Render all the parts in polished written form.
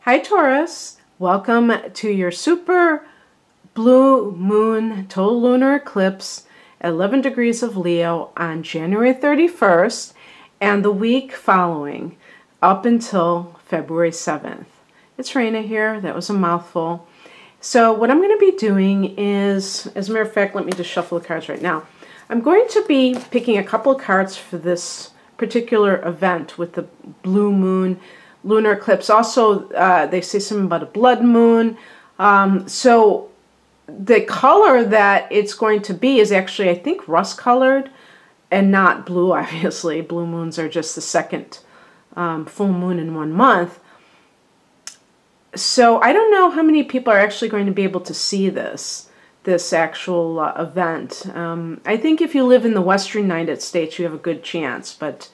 Hi Taurus, welcome to your super blue moon total lunar eclipse at 11 degrees of Leo on January 31st and the week following up until February 7th. It's Raina here, that was a mouthful. So what I'm going to be doing is, as a matter of fact, let me just shuffle the cards right now. I'm going to be picking a couple of cards for this particular event with the blue moon lunar eclipse. Also, they say something about a blood moon. So the color that it's going to be is actually, I think, rust colored and not blue, obviously. Blue moons are just the second full moon in 1 month. So I don't know how many people are actually going to be able to see this actual event. I think if you live in the Western United States, you have a good chance, but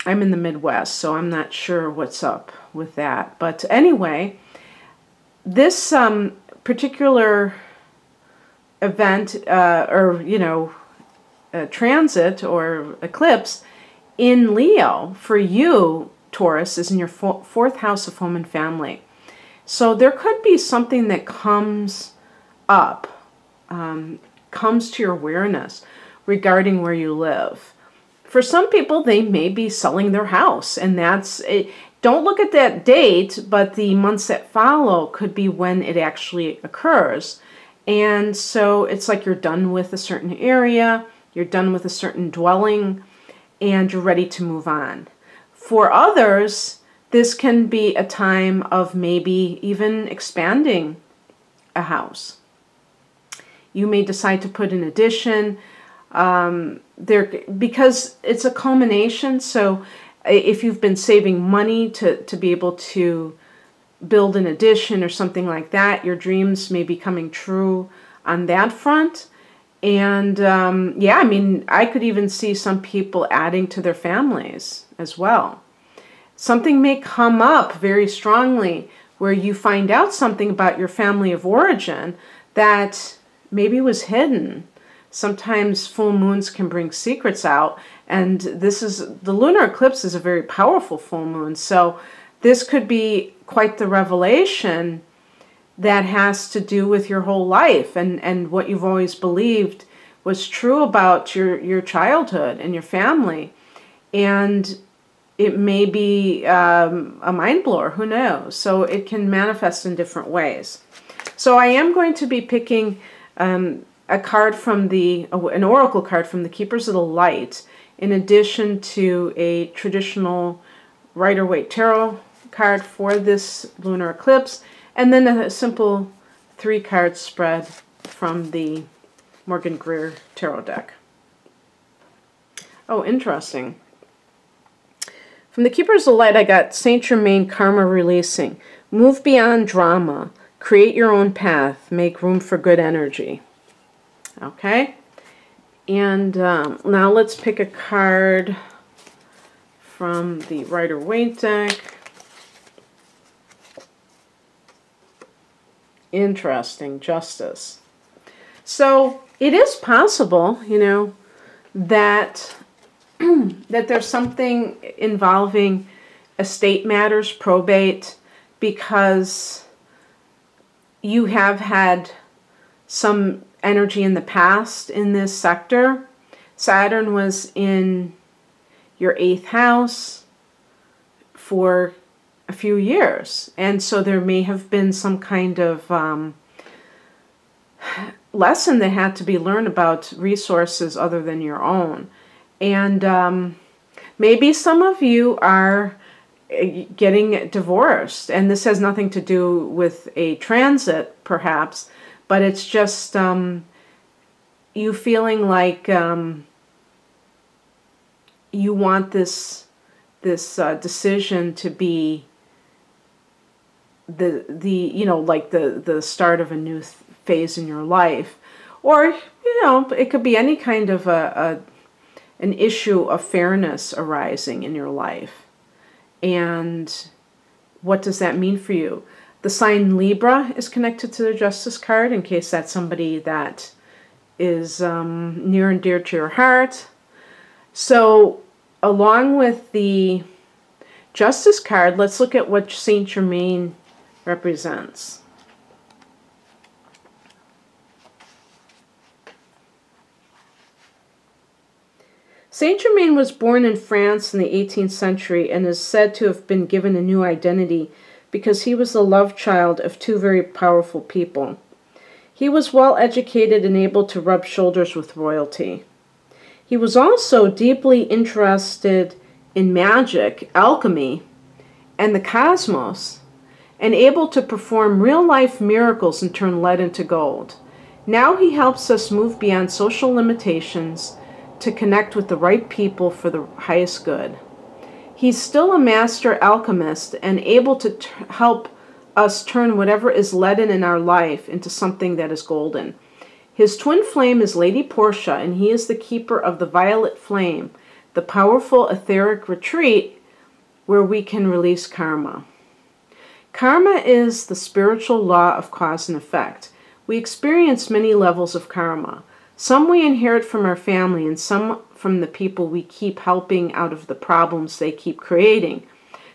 I'm in the Midwest, so I'm not sure what's up with that. But anyway, this particular event, transit or eclipse in Leo for you, Taurus, is in your fourth house of home and family. So there could be something that comes up, comes to your awareness regarding where you live. For some people, they may be selling their house, and that's it. Don't look at that date, but the months that follow could be when it actually occurs. And so it's like you're done with a certain area, you're done with a certain dwelling, and you're ready to move on. For others, this can be a time of maybe even expanding a house. You may decide to put an addition, because it's a culmination. So if you've been saving money to be able to build an addition or something like that, your dreams may be coming true on that front. And yeah, I mean, I could even see some people adding to their families as well. Something may come up very strongly where you find out something about your family of origin that maybe was hidden. Sometimes full moons can bring secrets out, and the lunar eclipse is a very powerful full moon, so this could be quite the revelation that has to do with your whole life and what you've always believed was true about your childhood and your family. And it may be a mind blower, who knows? So it can manifest in different ways. So I am going to be picking a card from an oracle card from the Keepers of the Light, in addition to a traditional Rider-Waite tarot card for this lunar eclipse, and then a simple 3-card spread from the Morgan Greer tarot deck. Oh, interesting. From the Keepers of the Light, I got Saint Germain Karma Releasing. Move beyond drama. Create your own path. Make room for good energy. Okay, and now let's pick a card from the Rider-Waite deck. Interesting, Justice. So it is possible, that that there's something involving estate matters, probate, because you have had some energy in the past in this sector. Saturn was in your 8th house for a few years, and so there may have been some kind of lesson that had to be learned about resources other than your own. And maybe some of you are getting divorced, and this has nothing to do with a transit perhaps, but it's just you feeling like you want this decision to be the start of a new phase in your life, or it could be any kind of an issue of fairness arising in your life. And what does that mean for you? The sign Libra is connected to the Justice card, in case that's somebody that is near and dear to your heart. So along with the Justice card, let's look at what Saint Germain represents. Saint Germain was born in France in the 18th century and is said to have been given a new identity because he was the love child of two very powerful people. He was well educated and able to rub shoulders with royalty. He was also deeply interested in magic, alchemy, and the cosmos, and able to perform real-life miracles and turn lead into gold. Now he helps us move beyond social limitations to connect with the right people for the highest good. He's still a master alchemist and able to help us turn whatever is leaden in our life into something that is golden. His twin flame is Lady Portia, and he is the keeper of the violet flame, the powerful etheric retreat where we can release karma. Karma is the spiritual law of cause and effect. We experience many levels of karma. Some we inherit from our family, and some from the people we keep helping out of the problems they keep creating.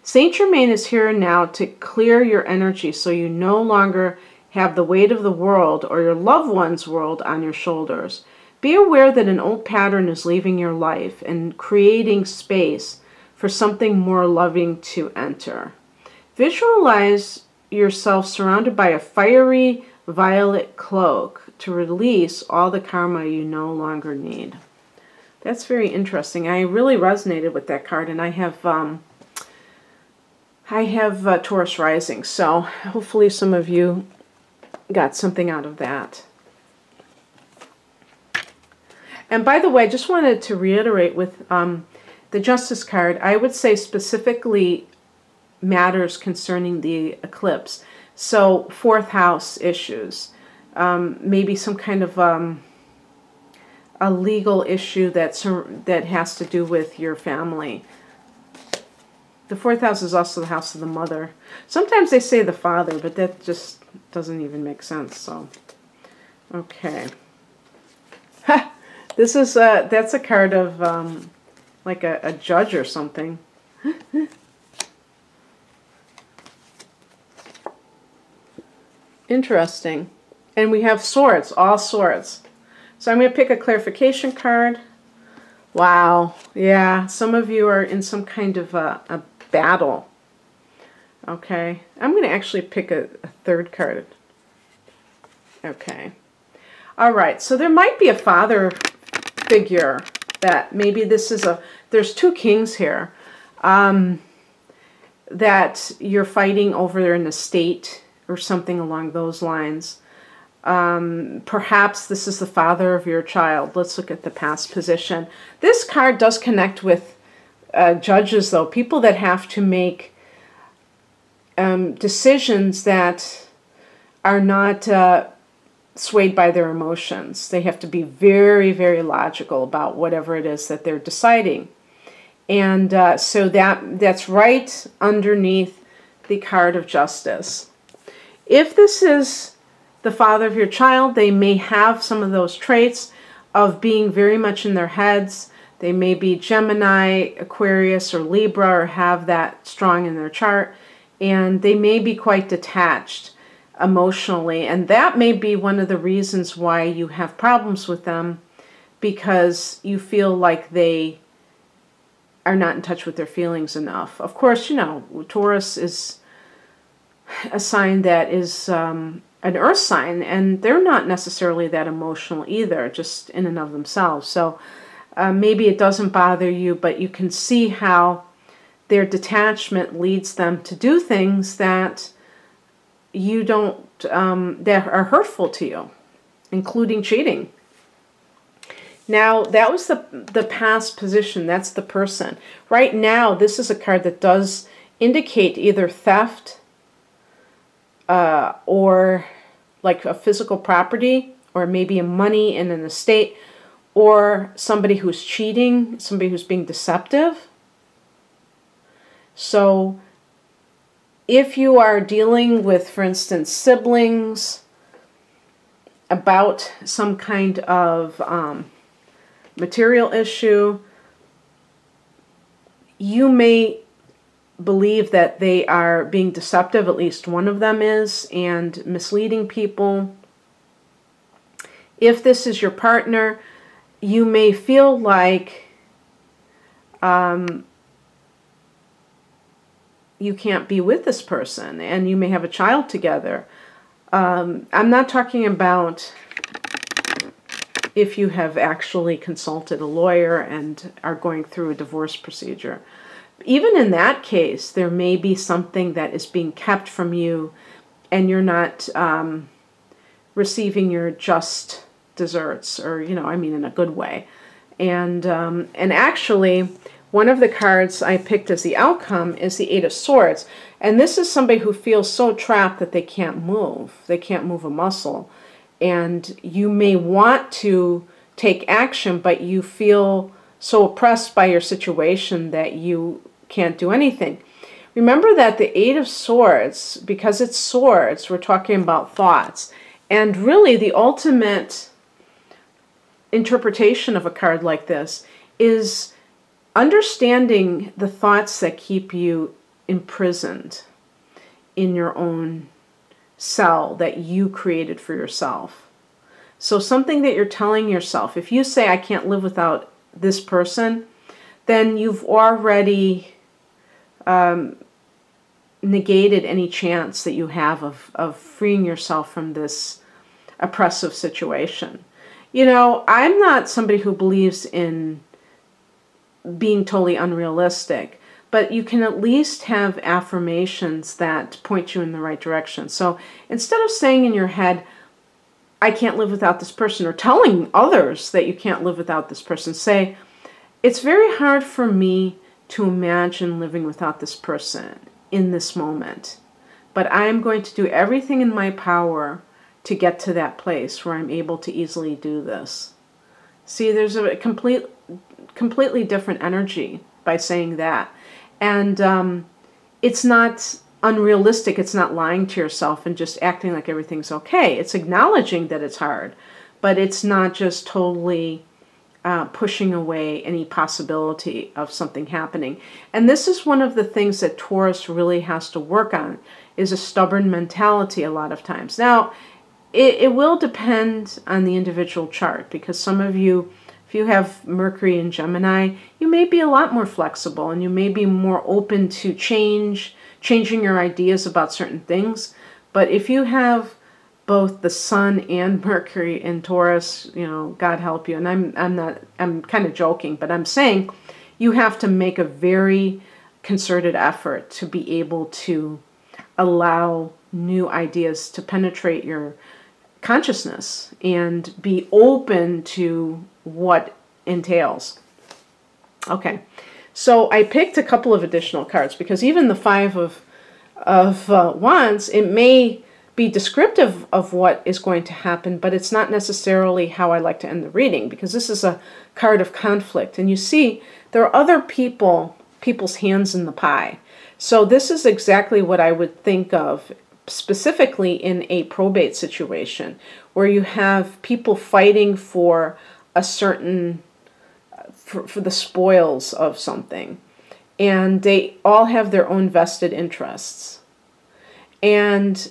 Saint Germain is here now to clear your energy so you no longer have the weight of the world or your loved one's world on your shoulders. Be aware that an old pattern is leaving your life and creating space for something more loving to enter. Visualize yourself surrounded by a fiery violet cloak to release all the karma you no longer need. That's very interesting. I really resonated with that card, and I have Taurus rising, so hopefully some of you got something out of that. And by the way, I just wanted to reiterate with the Justice card, I would say specifically matters concerning the eclipse. So, fourth house issues, maybe some kind of a legal issue that has to do with your family. The fourth house is also the house of the mother. Sometimes they say the father, but that just doesn't even make sense. So, okay. This is that's a card of like a judge or something. Interesting. And we have swords, all swords. So I'm going to pick a clarification card. Wow. Yeah, some of you are in some kind of a battle. Okay. I'm going to actually pick a third card. Okay. All right. So there might be a father figure that maybe this is there's two kings here that you're fighting over an estate or something along those lines. Perhaps this is the father of your child. Let's look at the past position. This card does connect with judges, though. People that have to make decisions that are not swayed by their emotions. They have to be very, very logical about whatever it is that they're deciding. And so that's right underneath the card of justice. If this is the father of your child, they may have some of those traits of being very much in their heads. They may be Gemini, Aquarius, or Libra, or have that strong in their chart. And they may be quite detached emotionally. And that may be one of the reasons why you have problems with them, because you feel like they are not in touch with their feelings enough. Of course, you know, Taurus is a sign that is an earth sign, and they're not necessarily that emotional either, just in and of themselves. So maybe it doesn't bother you, but you can see how their detachment leads them to do things that you don't, that are hurtful to you, including cheating. Now, that was the past position. That's the person. Right now, this is a card that does indicate either theft, or like a physical property, or maybe a money in an estate, or somebody who's cheating, somebody who's being deceptive. So if you are dealing with, for instance, siblings, about some kind of material issue, you may believe that they are being deceptive, at least one of them is, and misleading people. If this is your partner, you may feel like you can't be with this person, and you may have a child together. I'm not talking about if you have actually consulted a lawyer and are going through a divorce procedure. Even in that case, there may be something that is being kept from you, and you're not receiving your just desserts, or, I mean, in a good way. And actually, one of the cards I picked as the outcome is the Eight of Swords. And this is somebody who feels so trapped that they can't move. They can't move a muscle. And you may want to take action, but you feel so oppressed by your situation that you can't do anything. Remember that the Eight of Swords, because it's swords, we're talking about thoughts. And really, the ultimate interpretation of a card like this is understanding the thoughts that keep you imprisoned in your own cell that you created for yourself. So something that you're telling yourself, if you say, I can't live without this person, then you've already negated any chance that you have of freeing yourself from this oppressive situation. I'm not somebody who believes in being totally unrealistic, but you can at least have affirmations that point you in the right direction. So instead of saying in your head, I can't live without this person, or telling others that you can't live without this person, say, it's very hard for me to imagine living without this person in this moment, but I am going to do everything in my power to get to that place where I'm able to easily do this. See, there's a completely different energy by saying that. And it's not unrealistic. It's not lying to yourself and just acting like everything's okay. It's acknowledging that it's hard, but it's not just totally pushing away any possibility of something happening. And this is one of the things that Taurus really has to work on, is a stubborn mentality a lot of times. Now, it will depend on the individual chart, because some of you, if you have Mercury in Gemini, you may be a lot more flexible, and you may be more open to changing your ideas about certain things. But if you have both the Sun and Mercury in Taurus, God help you. And I'm kind of joking, but I'm saying you have to make a very concerted effort to be able to allow new ideas to penetrate your consciousness and be open to what entails. Okay, so I picked a couple of additional cards, because even the Five of Wands, it may be descriptive of what is going to happen, but it's not necessarily how I like to end the reading, because this is a card of conflict. And you see, there are other people's hands in the pie. So this is exactly what I would think of specifically in a probate situation, where you have people fighting for a certain, for the spoils of something. And they all have their own vested interests. And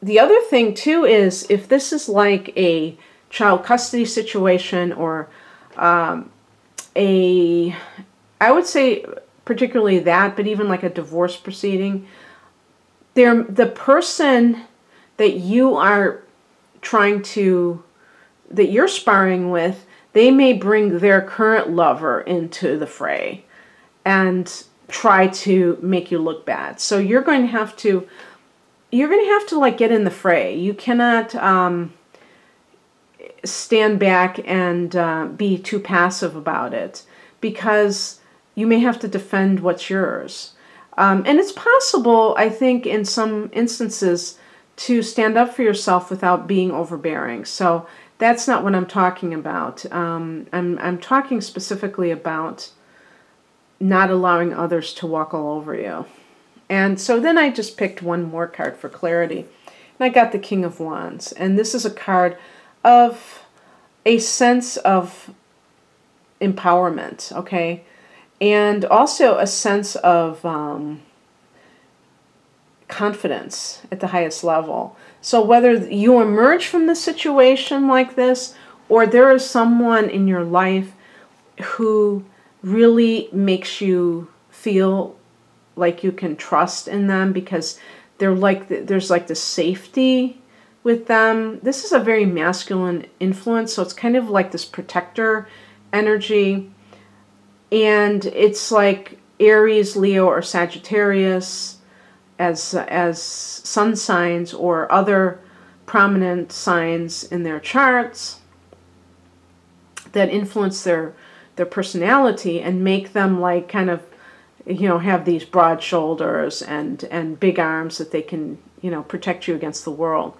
the other thing too is, if this is like a child custody situation, or I would say particularly that, but even like a divorce proceeding, the person that you are that you're sparring with, they may bring their current lover into the fray and try to make you look bad. So you're going to have to like get in the fray. You cannot stand back and be too passive about it, because you may have to defend what's yours. And it's possible, I think, in some instances, to stand up for yourself without being overbearing. So that's not what I'm talking about. I'm talking specifically about not allowing others to walk all over you. And so then I just picked one more card for clarity. And I got the King of Wands. And this is a card of a sense of empowerment, okay? and also a sense of confidence at the highest level. So whether you emerge from the situation like this, or there is someone in your life who really makes you feel like you can trust in them because they're like there's like this safety with them. This is a very masculine influence, so it's kind of like this protector energy. And it's like Aries, Leo, or Sagittarius as sun signs or other prominent signs in their charts that influence their personality and make them like kind of, you know, have these broad shoulders and big arms that they can, you know, protect you against the world.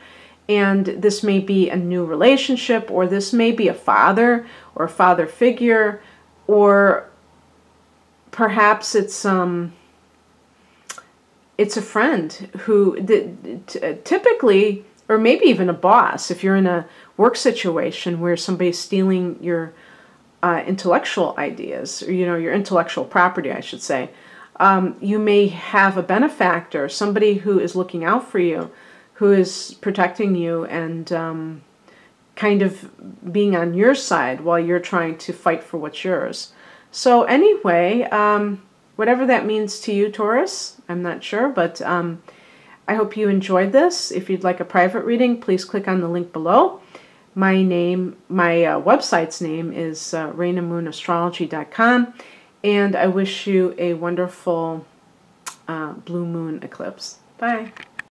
And this may be a new relationship, or this may be a father or a father figure, or perhaps it's a friend who typically, or maybe even a boss, if you're in a work situation where somebody's stealing your intellectual ideas, or, you know, your intellectual property, I should say. You may have a benefactor, somebody who is looking out for you, who is protecting you and kind of being on your side while you're trying to fight for what's yours. So anyway, whatever that means to you, Taurus, I'm not sure, but I hope you enjoyed this. If you'd like a private reading, please click on the link below. My website's name is rainamoonastrology.com, and I wish you a wonderful blue moon eclipse. Bye.